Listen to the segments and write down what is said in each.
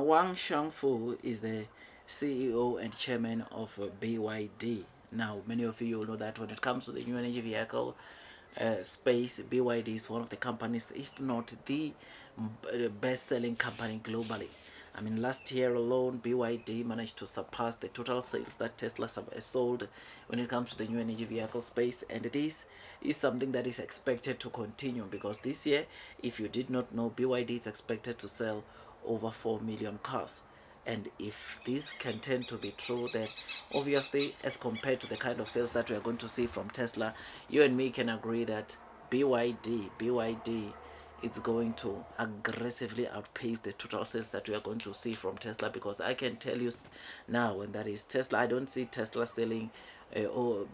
Wang Shangfu is the CEO and chairman of BYD. Now, many of you will know that when it comes to the new energy vehicle space, BYD is one of the companies, if not the best-selling company globally. I mean, last year alone, BYD managed to surpass the total sales that Tesla sold when it comes to the new energy vehicle space. And this is something that is expected to continue because this year, if you did not know, BYD is expected to sell over 4 million cars. And if this can tend to be true, then obviously, as compared to the kind of sales that we are going to see from Tesla, you and me can agree that BYD is going to aggressively outpace the total sales that we are going to see from Tesla, because I can tell you now, and that is Tesla, I don't see Tesla selling or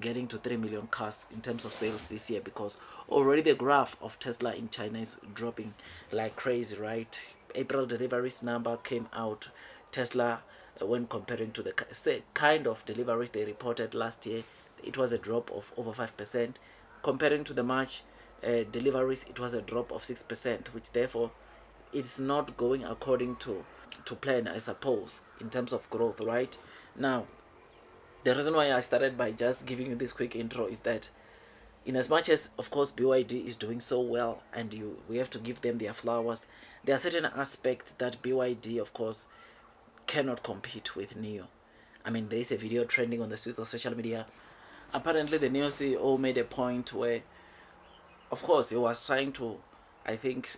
getting to 3 million cars in terms of sales this year, because already the graph of Tesla in China is dropping like crazy, right? April deliveries number came out. Tesla, when comparing to the kind of deliveries they reported last year, it was a drop of over 5%. Comparing to the March deliveries, it was a drop of 6%, which therefore it's not going according to plan, I suppose, in terms of growth, right? Now, the reason why I started by just giving you this quick intro is that, in as much as of course BYD is doing so well, and we have to give them their flowers, there are certain aspects that BYD of course cannot compete with Neo. I mean, there is a video trending on the streets of social media. Apparently the Neo CEO made a point where of course he was trying to, I think,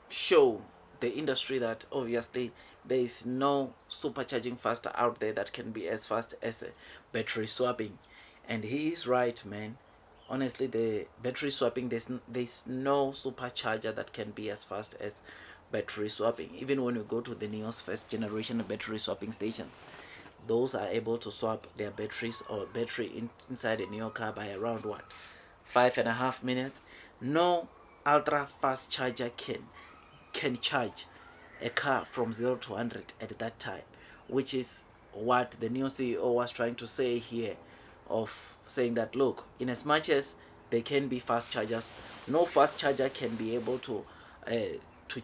show the industry that obviously there is no supercharging faster out there that can be as fast as a battery swapping. And he is right, man. Honestly, the battery swapping, there's no supercharger that can be as fast as battery swapping. Even when you go to the Neos first generation battery swapping stations, those are able to swap their batteries or inside a Neo car by around what, 5.5 minutes. No ultra fast charger can charge a car from 0 to 100 at that time, which is what the new CEO was trying to say here, of saying that look, in as much as they can be fast chargers, no fast charger can be able to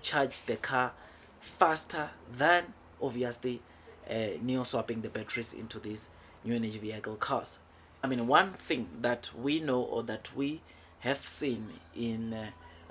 charge the car faster than obviously neo swapping the batteries into these new energy vehicle cars. I mean, one thing that we know or that we have seen in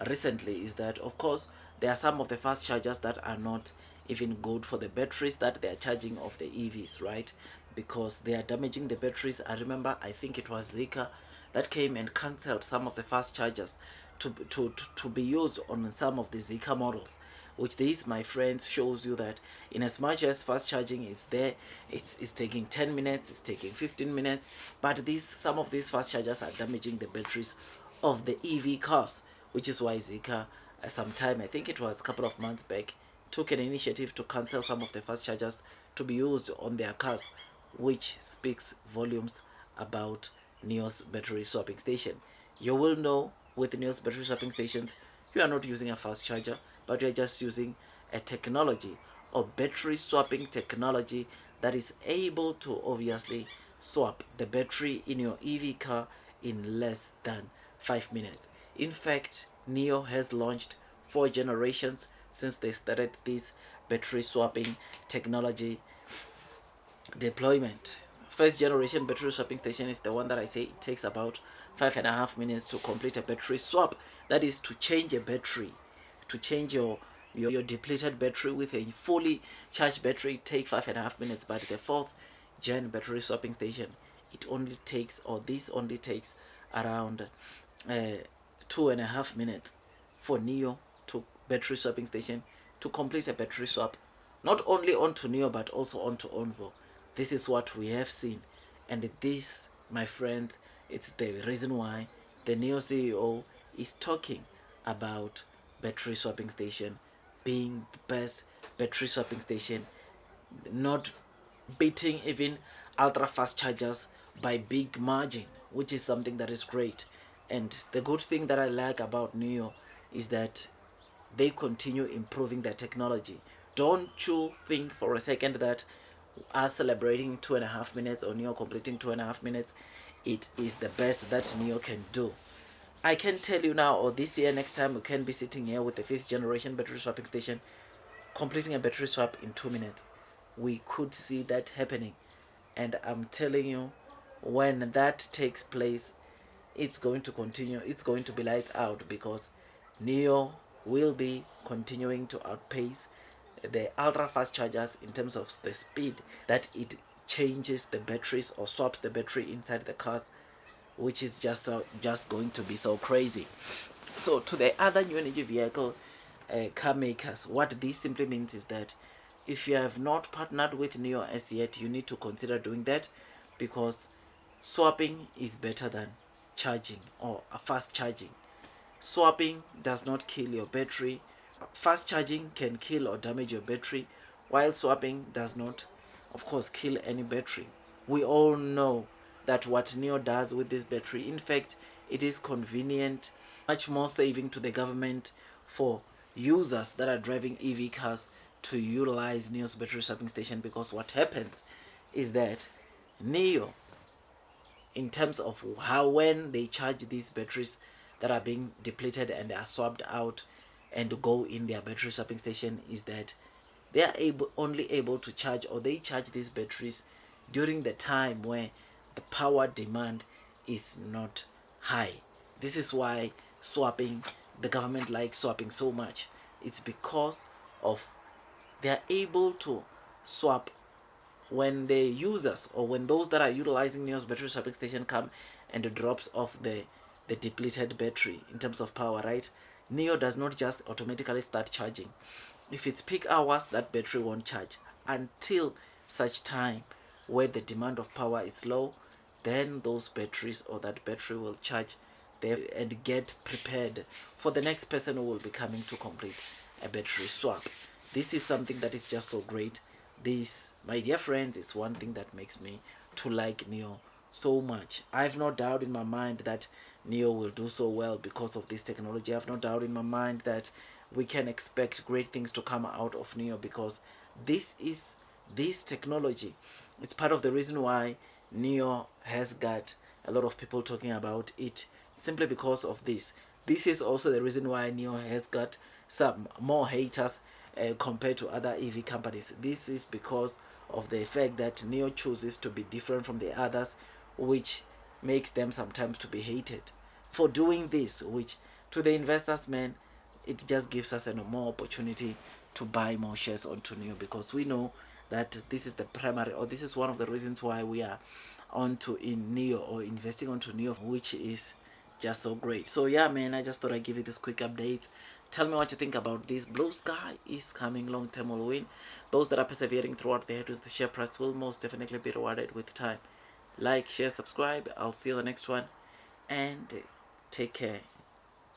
recently is that, of course, there are some of the fast chargers that are not even good for the batteries that they are charging of the EVs, right? Because they are damaging the batteries. I remember, I think it was Zika that came and cancelled some of the fast chargers to be used on some of the Zika models, which this, my friends, shows you that in as much as fast charging is there, it's taking 10 minutes, it's taking 15 minutes, but some of these fast chargers are damaging the batteries of the EV cars, which is why Zika, sometime, I think it was a couple of months back, took an initiative to cancel some of the fast chargers to be used on their cars, which speaks volumes about Neos battery swapping station. You will know with Neos battery swapping stations, you are not using a fast charger, but you are just using a technology or battery swapping technology that is able to obviously swap the battery in your EV car in less than 5 minutes. In fact, Neo has launched 4 generations since they started this battery swapping technology deployment. First generation battery swapping station is the one that I say it takes about 5.5 minutes to complete a battery swap. That is to change a battery, to change your depleted battery with a fully charged battery take 5.5 minutes. But the fourth gen battery swapping station, it only takes, or this only takes around 2.5 minutes for Neo to battery swapping station to complete a battery swap, not only onto Neo but also onto Onvo. This is what we have seen, and this, my friends, it's the reason why the Neo CEO is talking about battery swapping station being the best battery swapping station, not beating even ultra fast chargers by big margin, which is something that is great. And the good thing that I like about Neo is that they continue improving their technology. Don't you think for a second that us celebrating 2.5 minutes or Neo completing 2.5 minutes, it is the best that Neo can do. I can tell you now, or this year, next time, we can be sitting here with the fifth generation battery swapping station. completing a battery swap in 2 minutes. We could see that happening, and I'm telling you, when that takes place, it's going to continue. It's going to be lights out, because Neo will be continuing to outpace the ultra fast chargers in terms of the speed that it changes the batteries or swaps the battery inside the cars, which is just going to be so crazy. So to the other new energy vehicle car makers, what this simply means is that if you have not partnered with Neo as yet, you need to consider doing that, because swapping is better than charging or fast charging. Swapping does not kill your battery. Fast charging can kill or damage your battery, while swapping does not, of course, kill any battery. We all know that what Neo does with this battery, in fact, it is convenient, much more saving to the government for users that are driving EV cars to utilize Neo's battery swapping station, because what happens is that Neo, in terms of how, when they charge these batteries that are being depleted and are swapped out and go in their battery swapping station, is that they are only able to charge, or they charge these batteries during the time where the power demand is not high. This is why swapping, the government likes swapping so much. It's because of they are able to swap when the users, or when those that are utilizing Neo's battery swapping station come and drops off the depleted battery in terms of power, right? Neo does not just automatically start charging. If it's peak hours, that battery won't charge until such time where the demand of power is low. Then those batteries, or that battery, will charge there and get prepared for the next person who will be coming to complete a battery swap. This is something that is just so great. This, my dear friends, is one thing that makes me to like Neo so much. I have no doubt in my mind that Neo will do so well because of this technology. I have no doubt in my mind that we can expect great things to come out of Neo, because this is this technology. It's part of the reason why Neo has got a lot of people talking about it, simply because of this. This is also the reason why Neo has got some more haters compared to other EV companies. This is because of the fact that Neo chooses to be different from the others, which makes them sometimes to be hated for doing this, which to the investors, man, it just gives us a more opportunity to buy more shares onto Neo, because we know that this is the primary, or this is one of the reasons why we are onto in Neo, or investing onto Neo, which is just so great. So yeah, man, I just thought I'd give you this quick update. Tell me what you think about this. Blue sky is coming, long term will win. Those that are persevering throughout the headwinds, the share price will most definitely be rewarded with time. Like, share, subscribe. I'll see you in the next one, and take care.